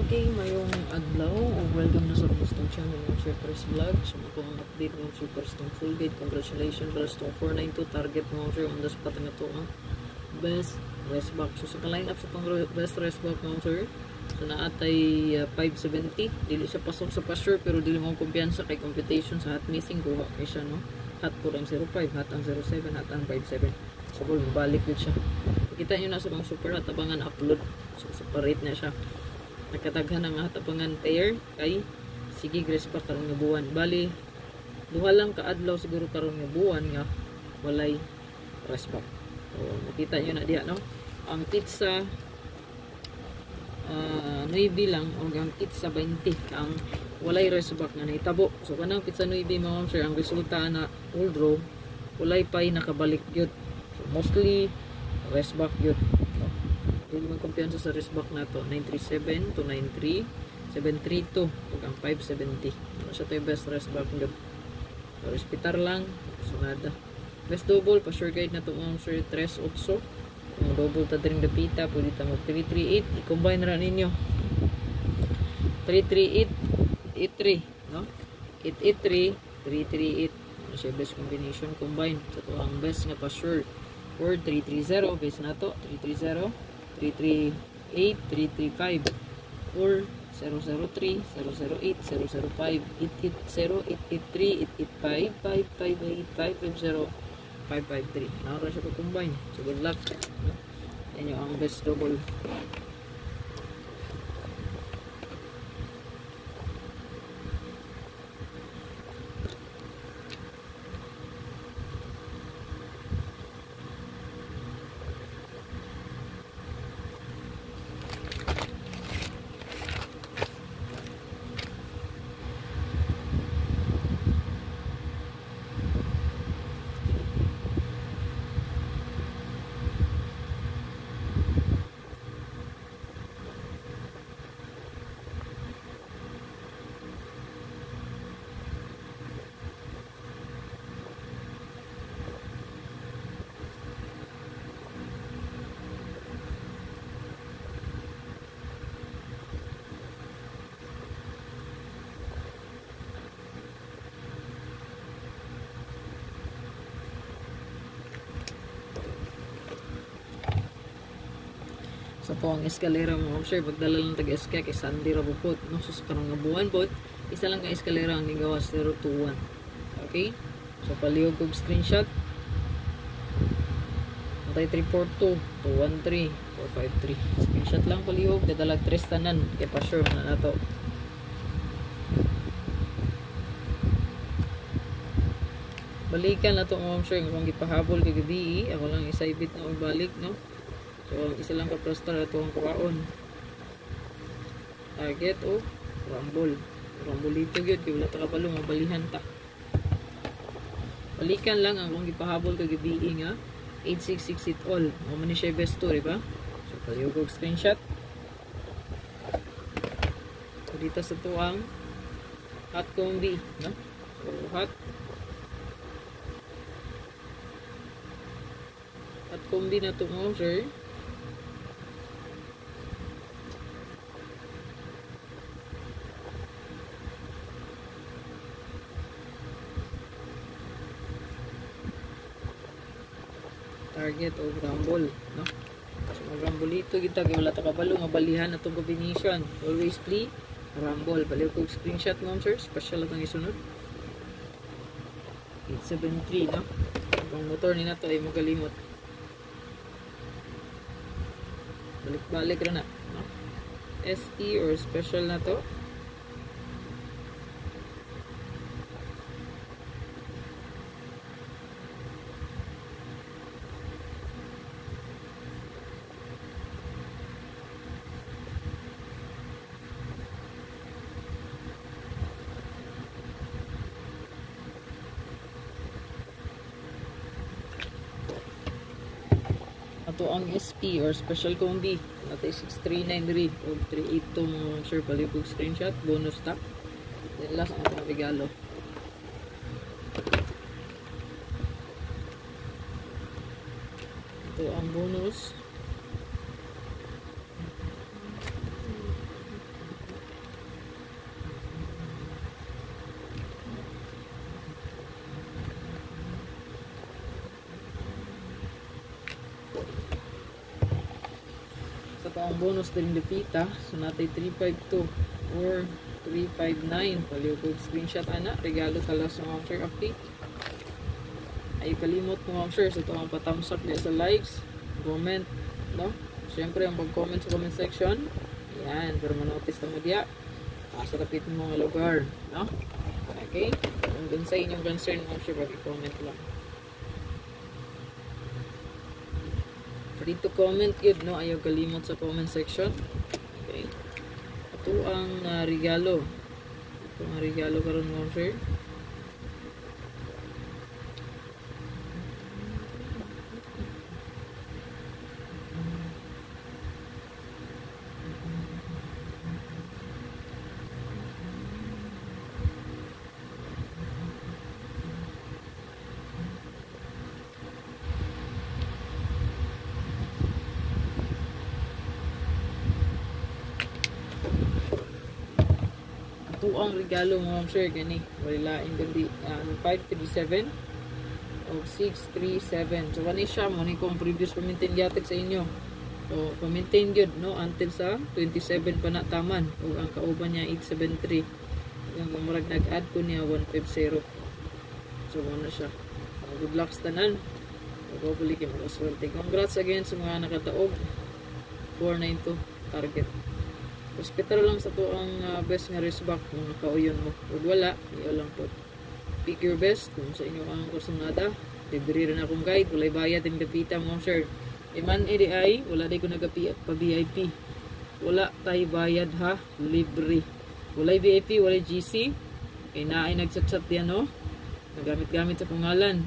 Okay, mayong adlaw o welcome na sa Bustong channel ng Surprise Vlog. So, ito ang update ng Superstone Full Gate. Congratulations para sa 492 target mga sir on the spot na ito ang best rest back. So, sa line up sa itong best rest back mga sir, so naatay 570. Dili siya pasok sa pasure pero dili mo kumpiyansa kay computation sa hot missing. Kuha kay siya, no? Hot po ang 05, hot ang 07, hot ang 57. So, mabalik yun siya. Kita nyo na sa mga super hot abangan upload. So, separate na siya. Nakataghan ang hatapangan pair kay sige grace pa karon nga buwan. Bali duha lang kaadlaw siguro karon nga buwan nga walay rest back. So nakita niyo na diha, no? Ang pizza 9 lang o ang pizza 20 ang walay rest back nga nahitabo. So kanang pizza 9 mga sir ang resulta na old row walay pay nakabalik gyud. So mostly rest back gyud. Hindi mo kumpiyansa sa rest back na to 937 to 93 732 ug ang 570 ano siya to yung best rest back nyo. So respitar lang sunada best double pa sure guide na to ang sir 3-8 kung double ta ring dapita pwede ta mag 338 i-combine ra ninyo 338 83 no 883 338 ano siya best combination combine sa to ang best nga pa sure or 330 base na to 330 338, 335 or 003, 008, 005, 880, 883, 885, 555, 550, 553. Nakara siya pa-combine. So good luck. Yan yung ang best double. Sa po ang eskalera mo observe pagdala lang tag-eska kay Sandy Rabupot no so sa karong nga buwan pod isa lang ka eskalera ang nigawas 021. Okay, so palihog og screenshot natay 342 213 453 screenshot lang palihog dadalag 3 tanan kay pa sure na nato. Balikan na to mo sure kung gipahabol kay gabi ako lang isaibit na og balik no. So, isa lang ka-prostar ito ang kuwaon. Target o rumble. Rumble dito yun. Kaya wala takapalo, mabalihan ta. Balikan lang ang kung ipahabol kagabi nga 8668 all. Mamani siya best to, diba? So, palihog screenshot. So, dito sa tuwang hot combi. No? So, hot combi na ito mo, sir. Target o rumble, no? So mag-rumble ito kita kay wala ta kabalo nga balihan atong combination. Always play rumble. Baliw ko screenshot mo sir, special lang ang isunod. 873 no. Ang motor ni nato ay magalimot. Balik-balik ra na, no? ST or special na to. Ato ang SP or special combi natay 639 read o 38 tong sir palibog screenshot bonus stock then last ang atong regalo ito ang bonus sa taong bonus din dipita. So natay 352 or 359. Paliw ko screenshot ana. Regalo kala sa mga sir update. Ay kalimot mo mga sir sa taong patamsak niya sa likes, comment, no? Siyempre ang pag-comment sa comment section. Yan, pero manotice na mo diya. Sa tapit mo mga lugar, no? Okay? Kung dun sa inyong concern mga sir, pag-comment lang. Free to comment yun, no? Ayaw kalimot sa comment section. Okay? Ito ang regalo. Ito ang regalo karon mga sir. Ito ang regalo mo, sir, gani. Wala in gandi 537 o 637. So kani siya mo ni kung previous pamintain yatag sa inyo. So pamintain gyud, no, until sa 27 pa na taman. O ang kauban niya 873. Yung murag nag-add ko niya 150. So ano siya. Good luck sa tanan. Hopefully kayo mag-aswerte. Congrats again sa mga nakataog. 492 target. Hospital lang sa to ang best nga wristback kung nakauyon mo. Kung wala, iyo lang po. Pick your best kung sa inyo ang kursonada. Libre rin akong guide. Walay bayad din kapita mo, sir. Iman EDI, wala di ko nagpa-VIP. Wala tayo bayad ha. Libre. Walay VIP, walay GC. Kaya na ay nagchat-chat yan, no? Nagamit-gamit sa pangalan.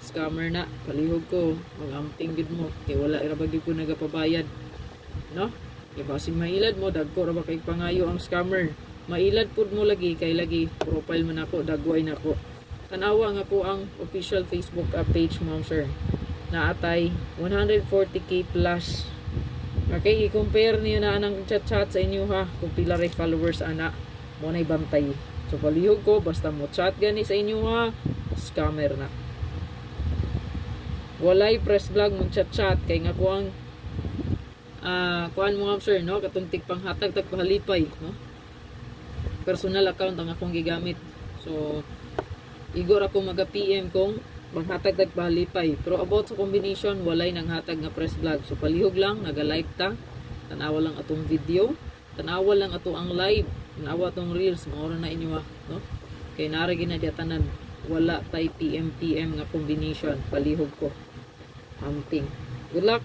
Scammer na. Palihog ko. Mag-amping gid mo. Kaya wala irabagi ko nagapabayad. No? Kaya basing mailad mo, dagko ra ba kay pangayo ang scammer. Mailad pud mo lagi, kay lagi profile man ako, dagway na ko. Tanawa nga po ang official Facebook page mo, sir. Naatay 140k plus. Okay, i-compare niyo na anang chat-chat sa inyo ha, kung pila ray followers ana, mo na ibantay. So palihog ko, basta mo chat gani sa inyo ha, scammer na. Walay press vlog mong chat-chat, kay nga ko ang kuan mo, sir, no, katong tigpanghatag tagpahalipay, no, personal account ang akong gigamit. So igor ako maga-PM kung maghatag tagpahalipay, pero about sa combination walay nang hatag nga press vlog. So palihog lang, naga-live ta, tanawa lang atong video, tanawa lang ato ang live, tanawa atong reels, maura na inyo ha, no, kay nara ginadya tanan, wala tay PM nga combination. Palihog ko, amping. Good luck.